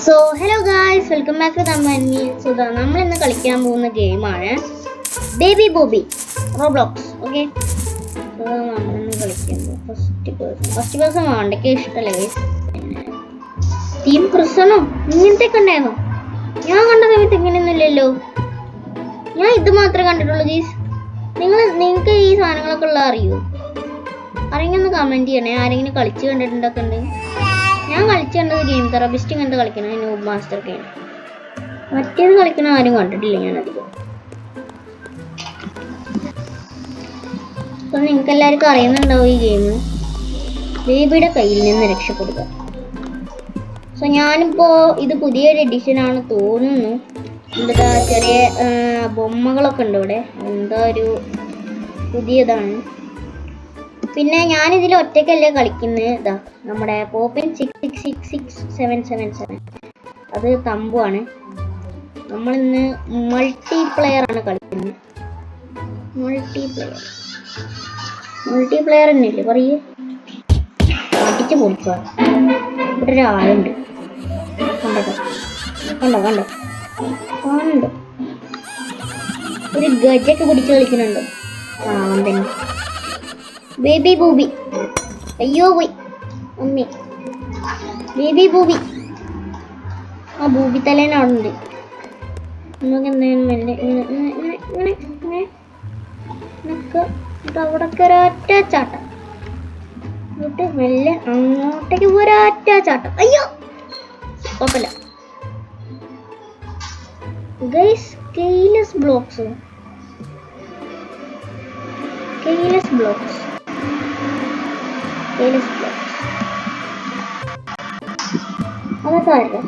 So hello guys, welcome back to തമ്മി. സുധാ, നമ്മൾ ഇന്ന് കളിക്കാൻ പോകുന്ന ഗെയിമാണ് ബേബി ബോബി റോബ്ലോക്സ്. ഓക്കെ, നമ്മളിന്ന് കളിക്കുന്നത് ഫസ്റ്റ് പേഴ്സൺ വേണ്ടൊക്കെ ഇഷ്ടമല്ല ഗൈസ്. ടീം പ്രസനോ ഇങ്ങനത്തെ ഉണ്ടായിരുന്നു. ഞാൻ കണ്ട സമയത്ത് ഇങ്ങനെയൊന്നുമില്ലല്ലോ. ഞാൻ ഇത് മാത്രമേ കണ്ടിട്ടുള്ളൂ ഗൈസ്. നിങ്ങൾക്ക് ഈ സാധനങ്ങളൊക്കെ ഉള്ള അറിയോ? ആരെങ്കിലും ഒന്ന് കമന്റ് ചെയ്യണേ. ആരെങ്കിലും കളിച്ച് കണ്ടിട്ടുണ്ടൊക്കെ ഉണ്ടെങ്കിൽ. ഞാൻ കളിച്ചു കണ്ടത് ഗെയിം തെറാപ്പിസ്റ്റ് ഇങ്ങനത്തെ കളിക്കണം, നൂബ് മാസ്റ്റർ ഗെയിം. മറ്റേത് കളിക്കണ ആരും കണ്ടിട്ടില്ല ഞാൻ അധികം. അപ്പൊ നിങ്ങൾക്ക് എല്ലാവർക്കും അറിയുന്നുണ്ടാവും ഈ ഗെയിം. ബേബിയുടെ കയ്യിൽ നിന്ന് രക്ഷപ്പെടുക. സോ ഞാനിപ്പോ ഇത് പുതിയൊരു എഡിഷൻ ആണ് തോന്നുന്നു. എന്താ ചെറിയ ബൊമ്മകളൊക്കെ ഉണ്ട് ഇവിടെ. എന്താ ഒരു പുതിയതാണ്. പിന്നെ ഞാനിതിൽ ഒറ്റയ്ക്കല്ലേ കളിക്കുന്നത്. ഇതാ നമ്മുടെ പോപ്പിൻ 666777, അത് തമ്പുവാണ്. നമ്മളിന്ന് മൾട്ടിപ്ലെയർ ആണ് കളിക്കുന്നത്. മൾട്ടിപ്ലെയർ തന്നെയല്ലേ പറയേ. അടിച്ച് പൊളിക്കുക. ഇവിടെ ഒരാളുണ്ട്. കണ്ടോ ഒരു ഗജൊക്കെ പിടിച്ച് കളിക്കുന്നുണ്ട്. അവൻ തന്നെ ബേബി ബൂബി. അയ്യോ പോയി അമ്മേ. Baby booby. ആ ബൂബി തലേനെ അവിടെ ഉണ്ട്. നമുക്ക് എന്തായാലും മെല്ലെ അവിടൊക്കെ ഒരൊറ്റ ചാട്ടം. എന്നിട്ട് മെല്ലെ അങ്ങോട്ടേക്ക് ഒരൊറ്റ ചാട്ടം. അയ്യോ കുഴപ്പമില്ല ഗൈസ്. കെയിലെസ് ബ്ലോക്സ് അതൊക്കെ ആയിരുന്നു.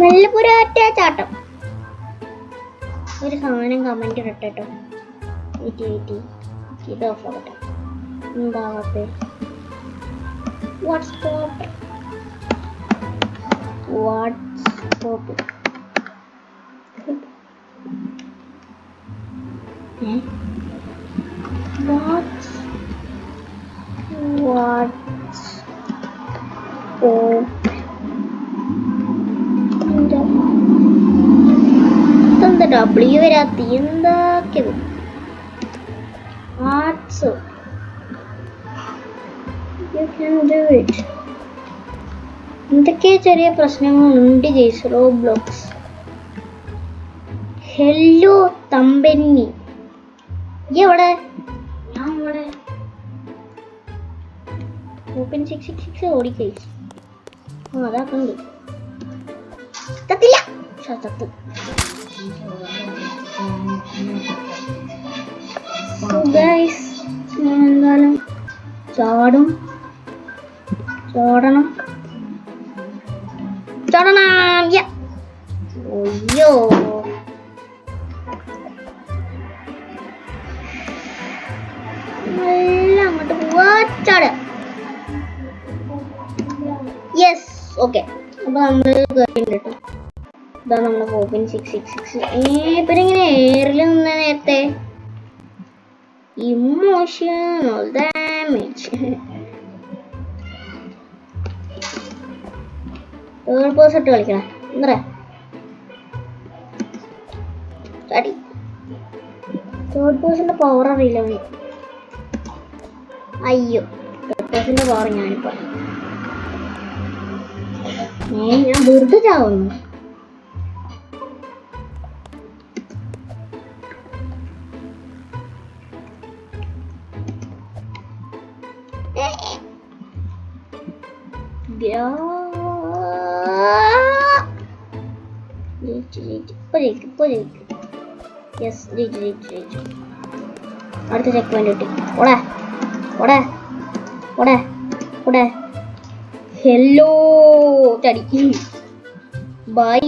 നല്ല പുരാറ്റ ചാട്ടം. ഒരു സാധനം കമന്റ് ഇടട്ടോ. ഇത് ഓഫ് ആവട്ടെ. എന്താവട്ടെ. What's pop? What? എന്താ ഡബ്ല്യു വരാത്ത എന്താക്കിയത്? Arts. You can do it. എന്തൊക്കെ ചെറിയ പ്രശ്നങ്ങളുണ്ട് ഗൈസ്. റോബ്ലോക്സ്. ഹെല്ലോ തമ്പന്നി. എവിടെ? ഞാൻ ഇവിടെ ഓപ്പൻ 666 ഓടി ഗൈസ്. അതാക്കണ്ട്. തത്തില്ല. ചത്തു. ഗൈസ് ഞാൻ എന്തായാലും ചാടണം. അയ്യോ നല്ല അങ്ങോട്ട് പോവാ. ചാട്. Yes, okay. അപ്പൊ നമ്മള് കേട്ടോ. ഇതാ നമ്മുടെ പോപ്പിൻ 666. ഇവരിങ്ങനെ എയറിൽ നിന്ന നേരത്തെ ഇമോഷണൽ ഡാമേജ്. തേർഡ് പേഴ്സൺ ഇട്ട് കളിക്കണം. എന്താ തേർഡ് പേഴ്സന്റെ പവർ അറിയില്ല അവന്. അയ്യോ, തേർഡ് പേഴ്സന്റെ പവർ ഞാനിപ്പോ ഞാൻ വെറുതെ ചാവുന്നു. അടുത്ത ചെക്ക് പോയിന്റ് കിട്ടി. ഓടെ ഹെല്ലോ ചടി. ബൈ.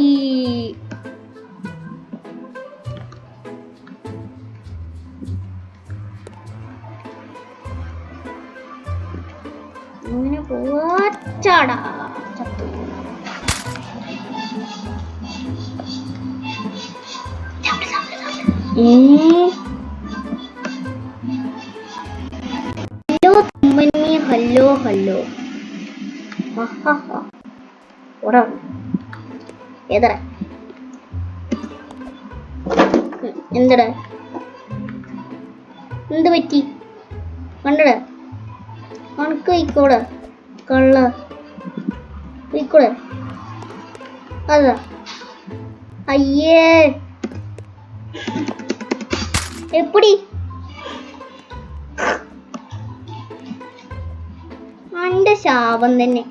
അങ്ങനെ പോവാച്ചാടാ. ചത്തു. ഹലോ തുമ്പന്നി, ഹലോ ഹലോ. ഓടാ ഏതടാ എന്തടാ എന്ത് പറ്റി കണ്ടടാ കണക്ക് വയ്ക്കോടെ കള്ള വയ്ക്കോടെ അതാ അയ്യേ എപ്പടി അന്റെ ശാപം തന്നെ.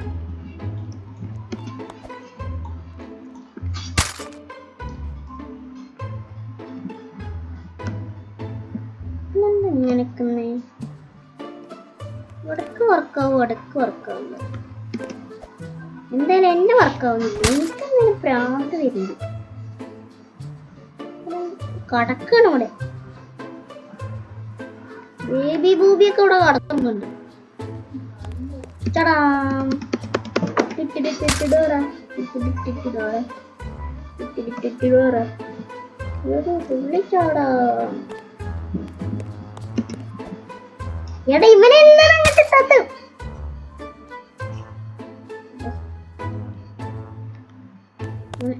ഇങ്ങനെക്കുന്നേ ഇടക്ക് വർക്കാവും ഇടക്ക് വർക്കാവില്ല. എന്തായാലും എന്റെ വർക്കാവുന്നില്ല. എനിക്കങ്ങനെ പ്രാന്ത് വരുന്നു. കടക്കാണ് ഇവിടെ. ബേബി ബൂബിയൊക്കെ ഇവിടെ കടക്കുന്നുണ്ട്. ചടാം തുള്ളിച്ചാടാ. എടാ ഇവനെ എന്താണ് അങ്ങോട്ട് ഇട്ടത്?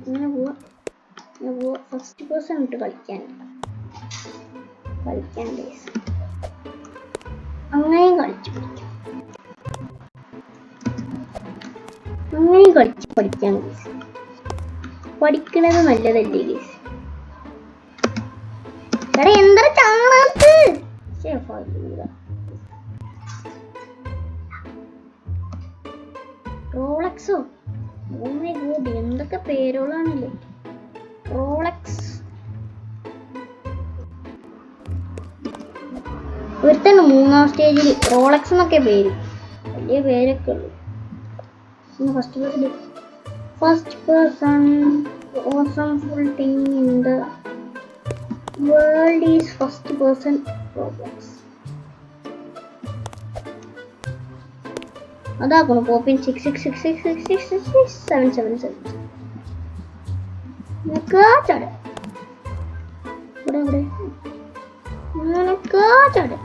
ഇങ്ങനെ പോവാ ഫസ്റ്റ് പേഴ്സൺ ഇട്ട് കളിക്കാൻ അങ്ങനെയും കളിച്ചു പഠിക്കാം. അങ്ങനെയും കളിച്ച് പഠിക്കാൻ പഠിക്കണത് നല്ലതല്ലേ ഗേസ്. എടാ എന്താ ചാണാത്ത് റോളക്സോ? ഓ മൈ ഗോഡ് എന്തൊക്കെ പേരുകളാണല്ലേ. റോളക്സ് ഒരുത്തന്നെ 3ാം സ്റ്റേജിൽ റോളക്സ് എന്നൊക്കെ പേര്. വലിയ പേരൊക്കെ ഉള്ളു. First person awesome full thing in the world is first person Roblox. അതാക്കണം പോപ്പിൻ 6666666777. ചാട് ഇവിടെ ഇവിടെ ചാട്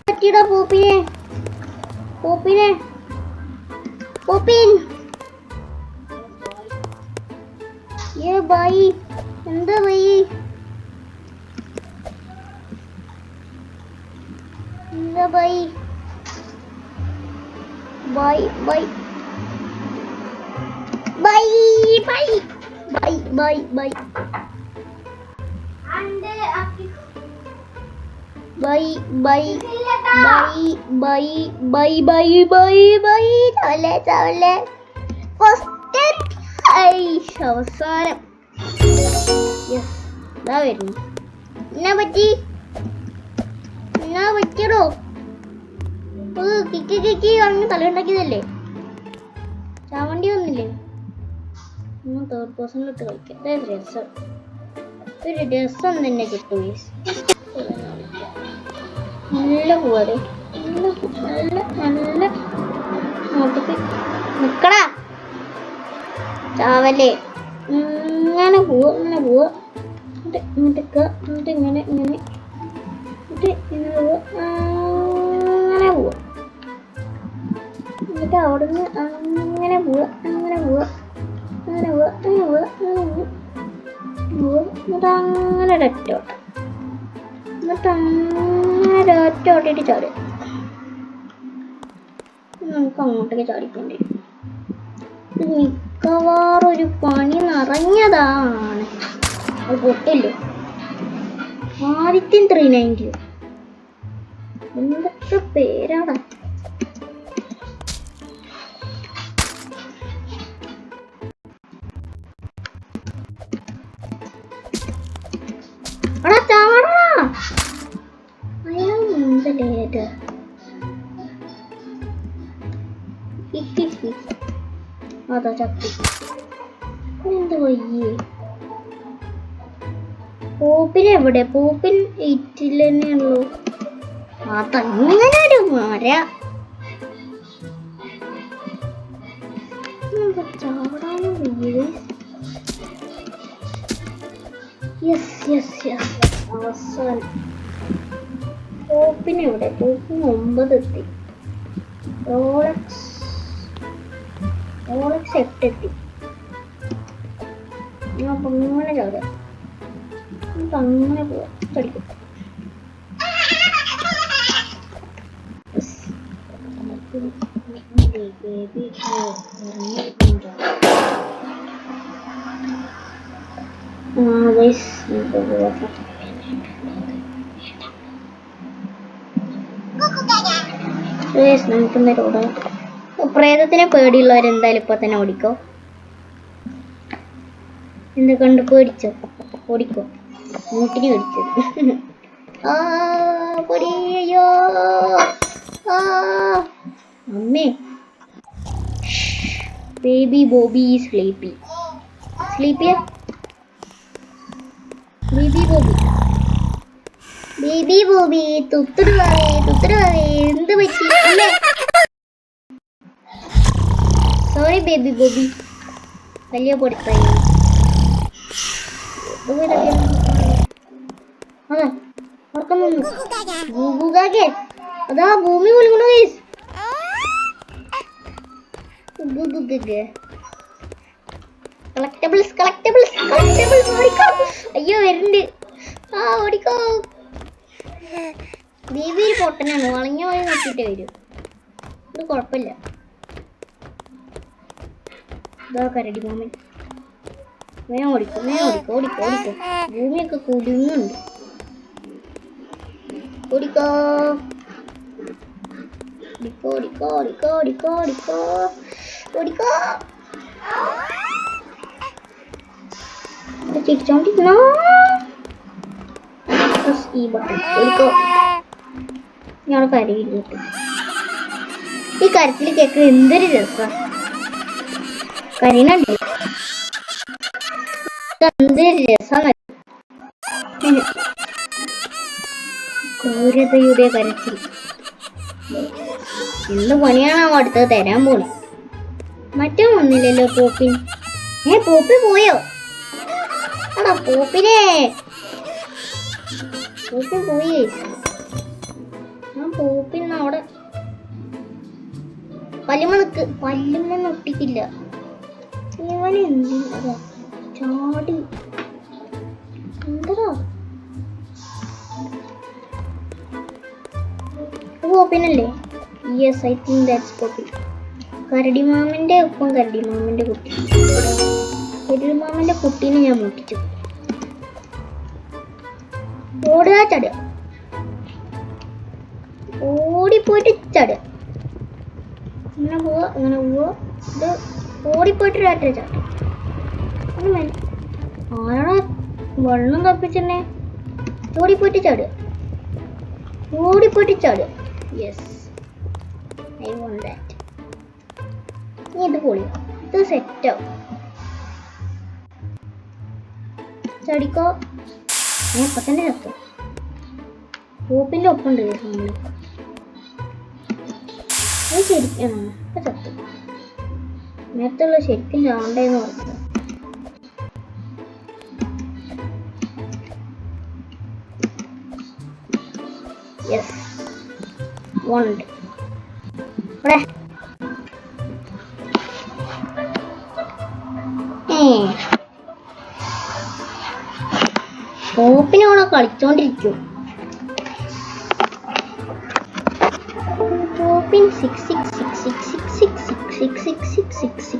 പറ്റിടാ പോപ്പിനെ പോപ്പിൻ ये भाई എന്താ ഭായി എന്താ ഭായി bye bye bye bye bye bye bye അന്റെ bye bye bye bye bye bye bye ചവലെ ഫസ്റ്റ് അവസാനം ഇതാ വരുന്നു. എന്നാ പറ്റിയടോ? കിക്കി പറഞ്ഞ് തലയുണ്ടാക്കിയതല്ലേ? ചാവണ്ടി വന്നില്ലേ? തേർഡ് പേഴ്സണിലിട്ട് കളിക്കാം. ഒരു രസം തന്നെ കിട്ടും. നല്ല പോവാതെ നല്ല നിക്കടാ ചാവല്ലേ. ഇങ്ങനെ പോവാ എന്നിട്ട് ഇങ്ങനെ പോവാ എന്നിട്ട് അവിടുന്ന് അങ്ങനെ പോവാ എന്നിട്ട് അങ്ങനെ ഒരൊറ്റ ഓട്ടിട്ട് ചാടുക. നമുക്ക് അങ്ങോട്ടേക്ക് ചാടിക്കണ്ടേ. മിക്കവാറും ഒരു പണി നിറഞ്ഞതാണ്. അത് പൊട്ടില്ലോ. ആദിത്യൻ 390 എന്തൊക്കെ പേരാണ്. അതാ ചത്തി എന്ത് വയ്യേ. പോപ്പിൻ എവിടെ? പോപ്പിൻ 8 തന്നെയുള്ളൂ. അതങ്ങനെ ഒരു മര ചാടാനും വയ്യേ. യെസ് യെസ് യെസ് അവസാനം പോപ്പിന് എവിടെ? പോപ്പിന് 9 എത്തി. റോളക്സ് 8 എത്തി. അപ്പൊ ഇങ്ങനെ ചാടാം. നമുക്ക് അങ്ങനെ പോവാം. ചടിക്കും. നമുക്ക് ഓടാം. പ്രേതത്തിനെ പേടിയുള്ളവരെന്തായാലും ഇപ്പൊ തന്നെ ഓടിക്കോ. എന്താ കണ്ട് പേടിച്ചോ? ഓടിക്കോ. മൂട്ടിന് പേടിച്ചത്. പൊടിയോ അമ്മേ. Baby bobby sleepy. സ്ലീപ്പിയ ബേബി ബോബി. ബേബി ബോബി തുത്തുടുവാവേ എന്ത് പറ്റി? Sorry baby bobby. വലിയ പൊടിത്തായി. അതാ ഭൂമി കുലുങ്ങണു. കളക്ടബിൾസ് ഓടിക്കോ. അയ്യോ വരുന്നുണ്ട്. ഓടിക്കോ. ബേബി പൊട്ടനാണ്. വളഞ്ഞ പോലെ നോക്കിട്ടേ വരും. ഇത് കുഴപ്പമില്ല. ഇതാ കരടി മാമൻ. വേഗം ഓടിക്കോ. ഭൂമിയൊക്കെ കുലുങ്ങുന്നുണ്ട്. ഓടിക്കോ. ചിരിച്ചോണ്ടിരുന്നോ. ഈ ബട്ടൺ ഓടിക്കോ. ഞാൻ കരയില്ല. ഈ കരച്ചിൽ കേൾക്കാൻ എന്തൊരു രസം. കരീനുണ്ട്. എന്തൊരു രസം. ക്രൂരതയുടെ കരച്ചിൽ. എന്ത് പണിയാണോ അടുത്തത് തരാൻ പോണേ? മറ്റോ ഒന്നില്ലല്ലോ പോപ്പിൻ. പോപ്പി പോയോ? ആടാ പോപ്പിനെ. പോപ്പി പോയി. പോപ്പിൻ അവിടെ പല്ലുമ ഒട്ടിക്കില്ല. ഇവനെന്താ ചാടി എന്താ? പോപ്പിനല്ലേ? Yes I think that's Poppy. കരടിമാമന്റെ ഒപ്പം കരടിമാമന്റെ കുട്ടി. കരടിമാമന്റെ കുട്ടീനെ ഞാൻ മുട്ടിച്ചു. ഓടുക ചടുക. ഓടിപ്പോയിട്ട് ചടുക. ഇങ്ങനെ പോവാ. ഇത് ഓടിപ്പോയിട്ട് രാത്രി ചാട്ടം. ആരാണ് വെള്ളം തപ്പിച്ചെന്നെ? ഓടിപ്പോയിട്ട് ചാടുക. Yes I won't that. നീ ഇത് പൊളിയോ? ഇത് സെറ്റാവും. ചടിക്കോ. ഞാൻ ഇപ്പൊ തന്നെ ചത്തു. പോപ്പിന്റെ ഒപ്പം ഉണ്ട് നമ്മള്. അത് ശരിക്കും ഇപ്പൊ ചത്തു. നേരത്തുള്ള ശരിക്കും ചാണ്ടേന്ന് പറഞ്ഞത്. യെസ് ഉണ്ട്. ഇവിടെ പോപ്പിനോടെ കളിച്ചോണ്ടിരിക്കും. പോപ്പിൻ 66666666666.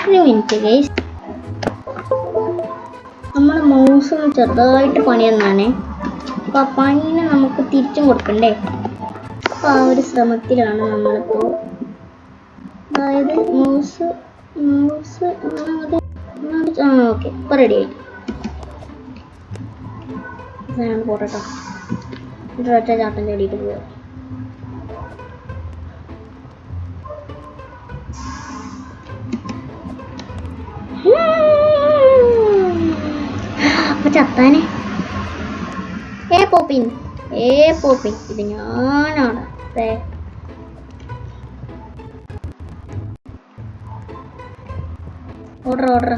ഒരു മിനിറ്റ് ഗൈസ്. നമ്മുടെ മൗസ് ഒന്ന് ചെറുതായിട്ട് പണി തന്നാണേ. അപ്പൊ ആ പണിനെ നമുക്ക് തിരിച്ചും കൊടുക്കണ്ടേ? അപ്പൊ ആ ഒരു ശ്രമത്തിലാണ് നമ്മളിപ്പോ. അതായത് മൗസ് ഓക്കെ ഇപ്പൊ റെഡി ആയി. പോട്ടോ ഒറ്റ ചാട്ടം ചാടിയിട്ട് പോവാ. അപ്പൊ ചത്താനെ. പോപ്പിൻ ഇത് ഞാനാണ്. Order order.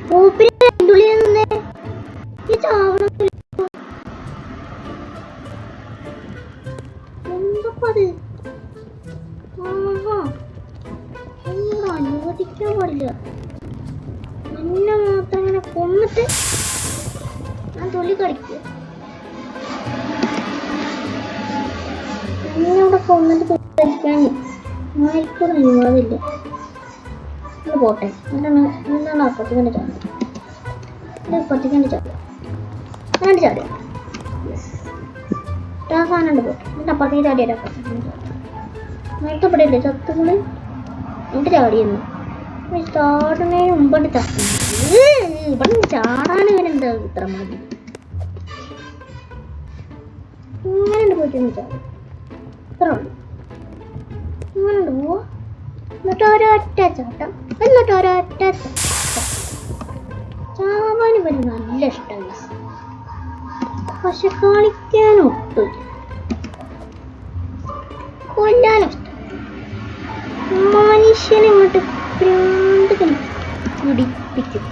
പൂപ്പിനെ അതിൻ്റെ ഉള്ളിൽ നിന്നേ ഈ ചാവണം. എന്തപ്പോ അത്? ആഹാ, ഒന്നും അനുവദിക്കാൻ പാടില്ല. എന്നെ മാത്രം ഇങ്ങനെ കൊന്നിട്ട് ഞാൻ തൊലി കടിക്കുക. എന്നെ അവിടെ കൊന്നിട്ട് കഴിക്കാൻ ആർക്കും അനുവാദമില്ല. ഇത് പോട്ടെ. എന്താണ് അപ്പുറത്തേക്ക് ചാടുക? അപ്പുറത്തേക്ക് ചാടുക. അങ്ങനെ ചാടുക. സാധനം പോട്ടെ. എന്നിട്ട് അപ്പുറത്തേക്ക് ചാടിയാൽ അപ്പുറത്തേക്ക് നേരത്തെ പെടില്ലേ ചത്തുകൂടെ എന്നിട്ട് ചാടിയെന്ന് ചാടുന്നതിന് മുമ്പാണ് ചത്തുന്നത്. ഇവിടെ ചാടാൻ ഇവനെന്താ ഇത്ര മതി? ഇങ്ങനെ പോയിട്ട് ചാടും. ഇത്ര ഉള്ളു. ഇങ്ങനെ പോവാ. എന്നിട്ട് ഒരൊറ്റ ചാട്ടം. എന്നിട്ട് ഒരൊറ്റ ചാവാൻ ഇവന് നല്ല ഇഷ്ടമല്ല. പക്ഷെ കളിക്കാനും ഒട്ടും കൊല്ലാനും ഇഷ്ടം. മനുഷ്യനെ ഇങ്ങോട്ട് ഭ്രാന്ത് പിടിപ്പിക്കും.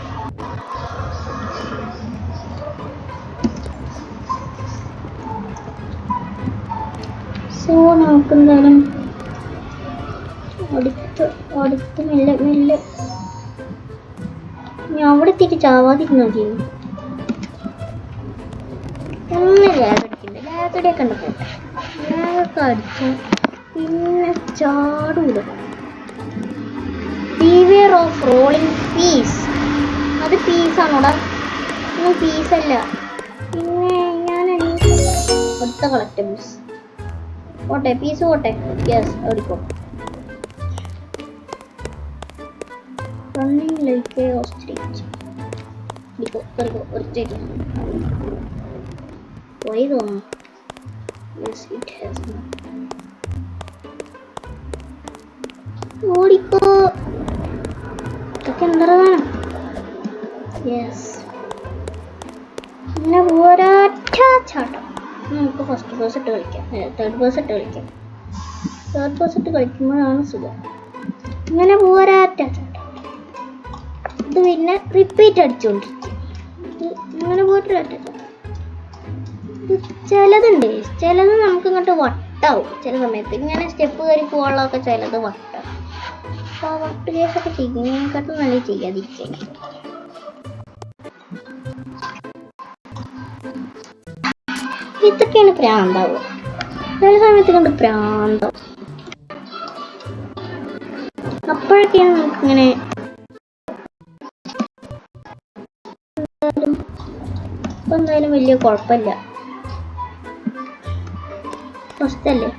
സോ നമുക്കെന്തായാലും അടുത്ത് മെല്ലെ മെല്ലെ ഞാൻ അവിടെ എത്തിയിട്ട് ചാവാതിരുന്നാ ചെയ്യുന്നു. ഒന്ന് ലാഗടിക്കണ്ട. ലാഗടിയൊക്കെ ഉണ്ട്. ലാഗൊക്കെ അടിച്ച പിന്നെ ചാടൂല. Beware of rolling peas. അത് പീസാണോടാ? ഒന്നും പീസല്ല. പിന്നെ ഞാൻ അടുത്ത കളക്ടബിൾസ് പോട്ടെ. പീസ് പോട്ടെ. യെസ് ഓടിക്കോ. Running like A ostrich. പോയി തോന്നുന്നു. Yes it has. ഓടിക്കോ. ഇതൊക്കെ എന്താ വേണം? യെസ്. പിന്നെ ഒരൊറ്റ ചാട്ടം. നമുക്ക് ഫസ്റ്റ് പേഴ്സ് ഇട്ട് കളിക്കാം. തേർഡ് പേഴ്സ് ഇട്ട് കളിക്കാം. തേർഡ് പേഴ്സ് ഇട്ട് കളിക്കുമ്പോഴാണ് സുഖം. ഇങ്ങനെ ഒരൊറ്റ ചാട്ടം. ഇത് പിന്നെ റിപ്പീറ്റ് അടിച്ചുകൊണ്ടിരിക്കും. ഇങ്ങനെ പോയിട്ട് ഒരൊറ്റ ചാട്ടം. ചിലതുണ്ട്. ചിലത് നമുക്ക് ഇങ്ങോട്ട് വട്ടാവും. ചില സമയത്ത് ഇങ്ങനെ സ്റ്റെപ്പ് കയറി പോകാനുള്ളതൊക്കെ ചിലത് വട്ടാവും. അപ്പോൾ ആ വട്ട് കേസൊക്കെ ചെയ്യുന്നതിനെക്കാട്ടും നല്ല ചെയ്യാതിരിക്കുക. ഇതൊക്കെയാണ് പ്രാന്താവുക. ചില സമയത്ത് കണ്ട് പ്രാന്താവും. അപ്പോഴൊക്കെയാണ് നമുക്കിങ്ങനെ ഇപ്പം എന്തായാലും വലിയ കുഴപ്പമില്ല. ഫസ്റ്റല്ലേ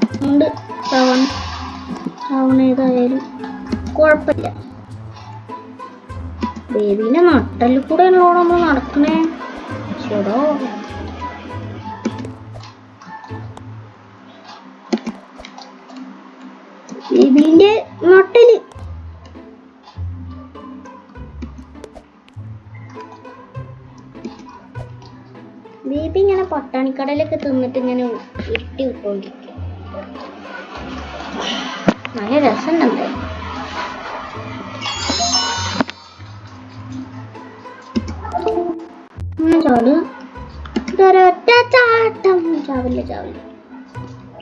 അതുകൊണ്ട് ചാവണ ഏതായാലും കുഴപ്പമില്ല. ബേബീനെ നട്ടലിൽ കൂടെ ഉള്ളതോടെ നമ്മൾ നടക്കണേ. ചേടോ ബേബീന്റെ നട്ടല്. ബേബി ഇങ്ങനെ പട്ടാണിക്കടലൊക്കെ തിന്നിട്ട് ഇങ്ങനെ ഉരുട്ടി വിട്ടോണ്ടിരിക്കും. നല്ല രസമുണ്ട്. ഒരൊറ്റ ചാട്ടം. ചാവില്ല.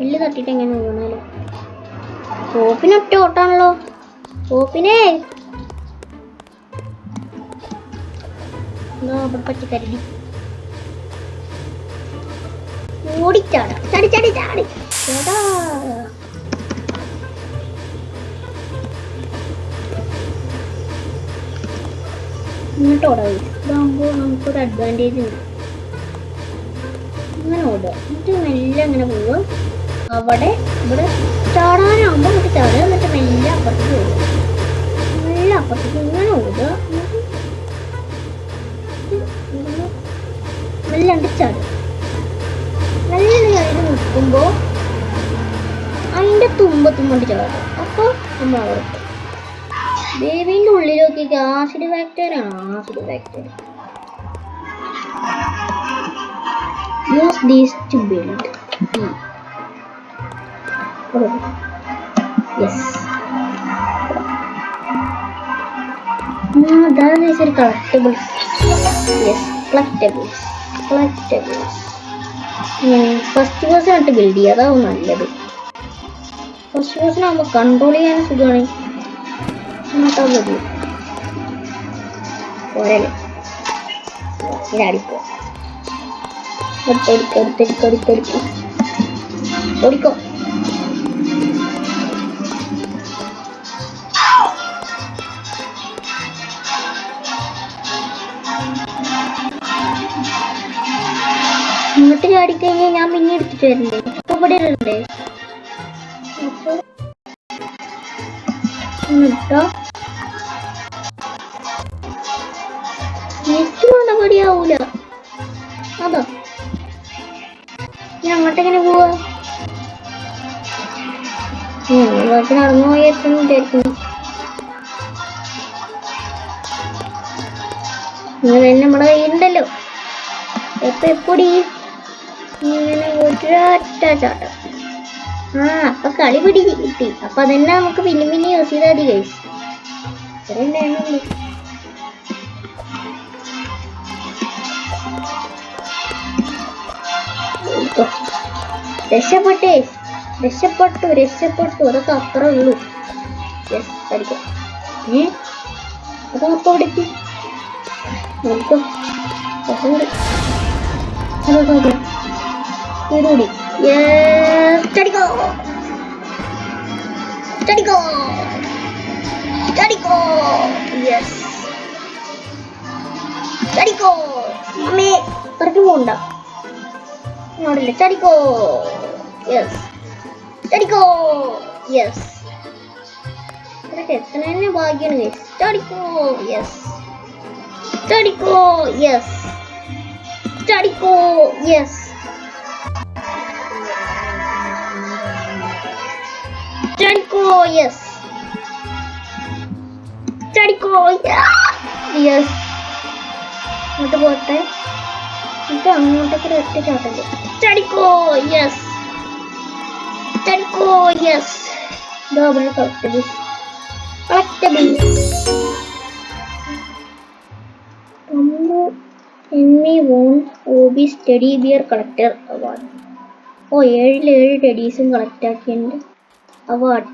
എല്ല് തട്ടിട്ട് എങ്ങനെ വീണാലോ? പോപ്പിനൊറ്റ ഓട്ടാണല്ലോ. പോപ്പിനെ എന്തോ അവിടെ പറ്റി കരുതി. ഓടിച്ചാടാ. ചാടി ചേടാ. ഇങ്ങോട്ട് ഓടാ. ഇതാകുമ്പോൾ നമുക്കൊരു അഡ്വാൻറ്റേജ് ഉണ്ട്. ഇങ്ങനെ ഓടുക. എന്നിട്ട് മെല്ലെ അങ്ങനെ പോവുക. അവിടെ ഇവിടെ ചാടാനാകുമ്പോൾ നമുക്ക് ചാടുക. എന്നിട്ട് മെല്ലെ അപ്പുറത്തേക്ക് ഓടുക. മെല്ലെ അപ്പുറത്തേക്ക് ഇങ്ങനെ ഓടുക. മെല്ലെ ഉണ്ട് ചാടുക. നല്ല കയ്യിൽ നിൽക്കുമ്പോൾ അതിൻ്റെ തുമ്പത്തും കൊണ്ട് ചാടുക. അപ്പോൾ നമ്മൾ അവിടെ ബേബീൻ്റെ ഉള്ളിലൊക്കെ ആസിഡ് ഫാക്ടറിയാണ്. Acid factory. Use these to build. Yes that is a collectibles. Yes, collectibles. Collectibles. First person ആയിട്ട് ബിൽഡ് ചെയ്യുക, അതാവും നല്ലത്. ഫസ്റ്റ് പേഴ്സൺ ആകുമ്പോൾ കൺട്രോൾ ചെയ്യാൻ സുഖമാണ്. എന്നിട്ടാ മതി പോരല്ലേ ഇതാടിപ്പോ ഓടിക്കോ. ഇങ്ങോട്ട് ചാടിക്കഴിഞ്ഞാൽ ഞാൻ പിന്നെ എടുത്തിട്ട് വരണ്ടേ? ഇപ്പൊ ഇവിടെ ഇടണ്ടേ? കേട്ടോ നെറ്റ് നടപടിയാവൂല. അതാ ഞാൻ അങ്ങോട്ടെങ്ങനെ പോവാ? നടന്നു പോയെത്തുന്നു വിചാരിക്കുന്നു. തന്നെ നമ്മുടെ കയ്യിലുണ്ടല്ലോ. എപ്പൊടി ഇങ്ങനെ ഒരൊറ്റ ചാട്ടം. അപ്പൊ കളി പിടി കിട്ടി. അപ്പൊ അതന്നെ നമുക്ക് പിന്നെ പിന്നെ യൂസ് ചെയ്താൽ മതി ഗൈസ്. ഇത്രയും ഉണ്ടായിരുന്നുള്ളൂ. രക്ഷപ്പെട്ടു. അതൊക്കെ അത്രേ ഉള്ളൂ. അടിക്കാം. അപ്പൊ അപ്പൊ അവിടേക്ക് നോക്കോ. കൂടി ചടിക്കോ. യെസ് ചടിക്കോ. അമ്മേ പുറത്ത് പോകണ്ട. നോടില്ലേ ചടിക്കോ. യെസ് ചടിക്കോ. യെസ് ഇതൊക്കെ എത്ര തന്നെ ഭാഗ്യാണ് ഗൈസ്. ചടിക്കോ. യെസ് ചടിക്കോ. യെസ് ചടിക്കോ. യെസ് ചടിക്കോ. യെസ് ചടിക്കോ. യെസ് ഇങ്ങോട്ട് പോട്ടെ. എന്നിട്ട് അങ്ങോട്ടേക്ക് ഒറ്റ ചാട്ടല്ലേ. ചടിക്കോ. യെസ് ചടിക്കോ. Yes double collectibles. Emmy won OB's Teddy Bear Collector Award. 7 ടെഡീസും കളക്ട് ആക്കിയിട്ടുണ്ട്. അവാർഡ്.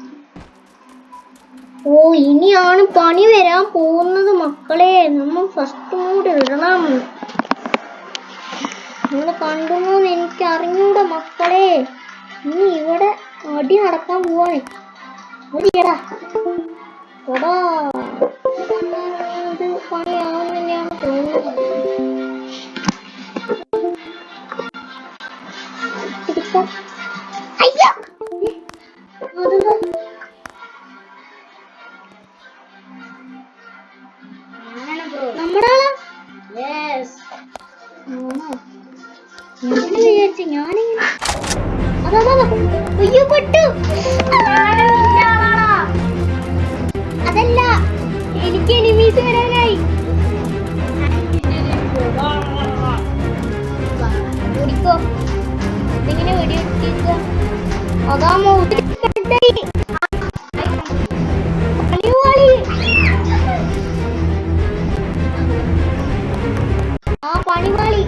ഇനിയാണ് പണി വരാൻ പോകുന്നത് മക്കളെ. നമ്മൾ ഫസ്റ്റ് മൂഡ് ഇടണം. നിങ്ങൾ കണ്ടുപോന്ന് എനിക്ക് അറിഞ്ഞൂടെ മക്കളെ. ഇനി ഇവിടെ അടി നടക്കാൻ പോവാണ്. അടിയടാ തൊടാ. ഇത് പണിയാവുന്ന തന്നെയാണ് തോന്നുന്നത്. വിചാരിച്ചു ഞാനിങ്ങനെ അയ്യോ പെട്ടു. അതല്ല എനിക്ക് എനിമീസ് വരാനായി. ഓടിക്കോ. ഇതിങ്ങനെ വെടിവെക്കുക. അതാ പണിവാളി.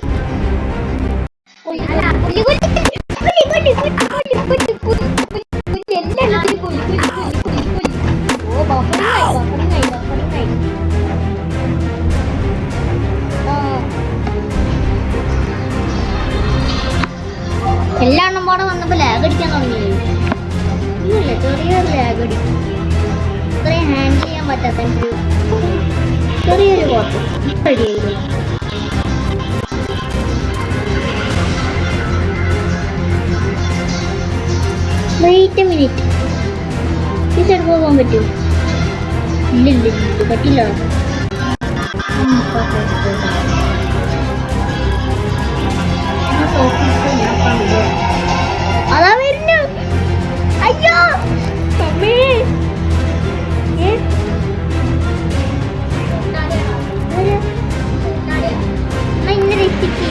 എല്ലാ എണ്ണം പാടെ വന്നപ്പോ ലാഗ് അടിക്കാൻ തുടങ്ങി. ഇല്ല ചെറിയൊരു ലാഗ് അടിക്കും. ഇത്രയും ഹാൻഡിൽ ചെയ്യാൻ പറ്റാത്ത ചെറിയൊരു കുഴപ്പം. റെഡിയായി. Wait a minute. ഈ സൈഡ് പോകാൻ പറ്റുമോ? ഇല്ല പറ്റില്ല. അതാ വരുന്നു. അയ്യോ അമ്മേ. ഇന്ന് രക്ഷിക്ക്.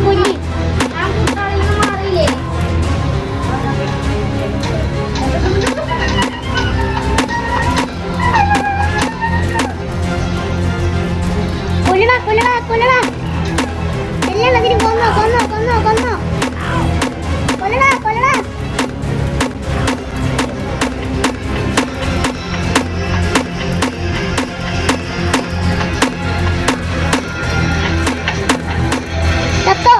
കൊല്ലി കൊല്ലടാ കൊല്ലടാ കൊല്ലടാ എല്ലാത്തിനും കൊന്നോ കൊന്നോ കൊന്നോ കൊന്നോ കൊല്ലടാ കൊല്ലടാ ചത്തോ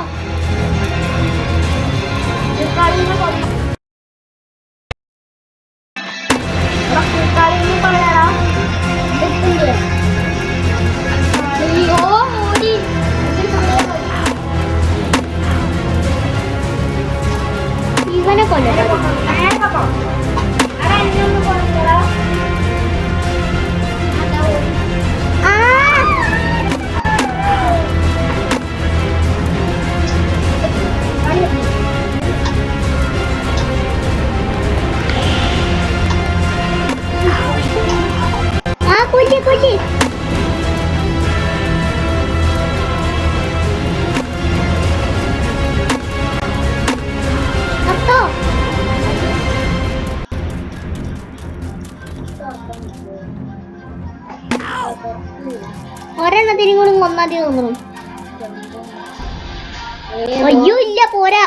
ഇവനെ കൊല്ലടാ കൊല്ലി കൊല്ലി ചത്തോ ഒരെണ്ണത്തിനും കൂടി കൊന്നാതി തോന്നുന്നു അയ്യോ ഇല്ല പോരാ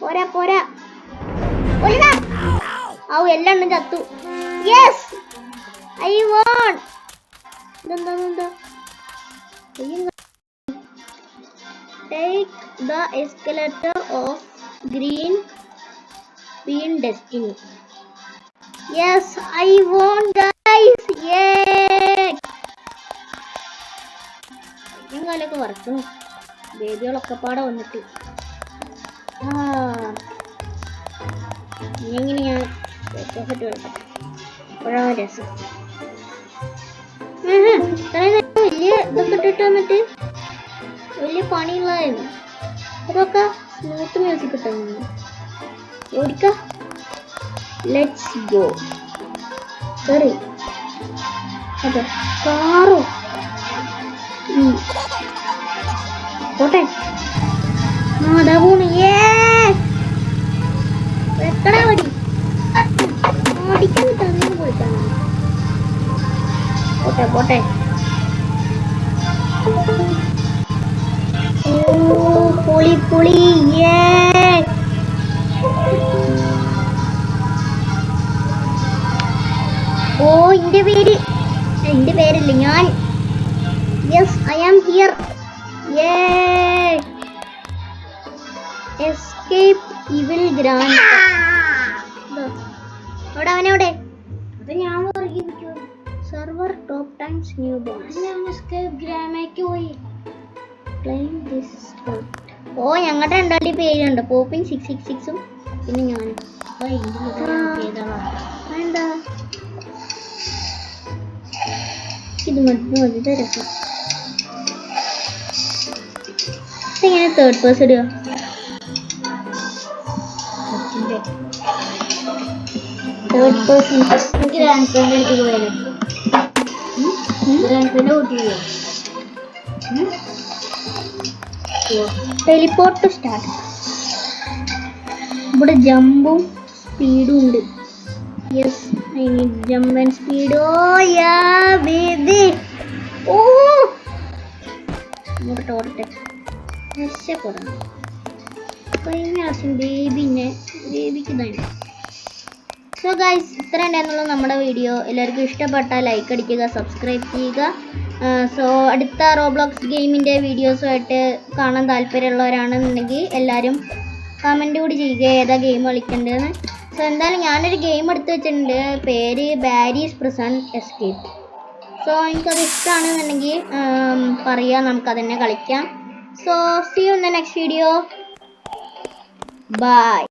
പോരാ പോരാ കൊല്ലടാ ഔ എല്ലാം ചത്തു യെസ് ഐ വോൺ ഇതെന്താ take the escalator of green bean destiny yes I won guys yay കാലൊക്കെ വറക്കണം ബേബികളൊക്കെ പാടെ വന്നിട്ട് എങ്ങനെയാണ് അപ്പോഴാണ് രസം വലിയ ഇതൊക്കെ ഇട്ടിട്ട് വന്നിട്ട് വലിയ പണിയുള്ളതായിരുന്നു അതൊക്കെ സ്മൂത്ത് മ്യൂസിക് കിട്ടുന്നു ഓടിക്ക ലെറ്റ്സ് ഗോ സോറി അതെ കാറോ പോട്ടെ അതാ പോണു വെക്കടാ വടി ഓടിക്കാൻ തന്നെ പോയിട്ടാണ് പോട്ടെ പോട്ടെ പുളി പുളി ഓ എന്റെ പേരില്ല ഞാൻ yes I am here escape evil grand അവിടെ അവനെവിടെ അത് ഞാൻ server top times new bones ഞാൻ എസ്കേപ്പ് ഗ്രാമയ്ക്ക് പോയി ഓ ഞങ്ങളുടെ രണ്ടാളുടെ പേരുണ്ട് പോപ്പിൻ 666ഉം പിന്നെ ഞാനും എന്താ ഇത് മതി രസം ഇങ്ങനെ തേർഡ് പേഴ്സൺ ഇടുക തേർഡ് പേഴ്സൺ എനിക്ക് ഗ്രാൻഡ് ഫ്രണ്ട് എടുത്ത് പോയാലോ ഗ്രാൻഡ് ഫ്രണ്ട് കൂട്ടിയോ ടെലിപ്പോർട്ട് സ്റ്റാർട്ട് ഇവിടെ ജമ്പും സ്പീഡും ഉണ്ട് yes I need jump and speed oh yeah baby oh ഇങ്ങോട്ട് ഓടട്ടെ രക്ഷപ്പെടണം കഴിഞ്ഞ പ്രാവശ്യം ബേബിക്ക് തന്നെ സോ ഗൈസ് ഇത്ര ഉണ്ടായിരുന്നുള്ളൂ നമ്മുടെ വീഡിയോ എല്ലാവർക്കും ഇഷ്ടപ്പെട്ടാൽ ലൈക്ക് അടിക്കുക സബ്സ്ക്രൈബ് ചെയ്യുക സോ അടുത്ത റോബ്ലോക്സ് ഗെയിമിൻ്റെ വീഡിയോസുമായിട്ട് കാണാൻ താല്പര്യമുള്ളവരാണെന്നുണ്ടെങ്കിൽ എല്ലാവരും കമൻറ്റ് കൂടി ചെയ്യുക ഏതാ ഗെയിം കളിക്കേണ്ടതെന്ന് സോ എന്തായാലും ഞാനൊരു ഗെയിം എടുത്ത് വെച്ചിട്ടുണ്ട് പേര് ബാരീസ് പ്രിസൺ എസ്കേപ്പ് സോ എനിക്കത് ഇഷ്ടമാണെന്നുണ്ടെങ്കിൽ പറയാം നമുക്കതന്നെ കളിക്കാം so see you in the next video by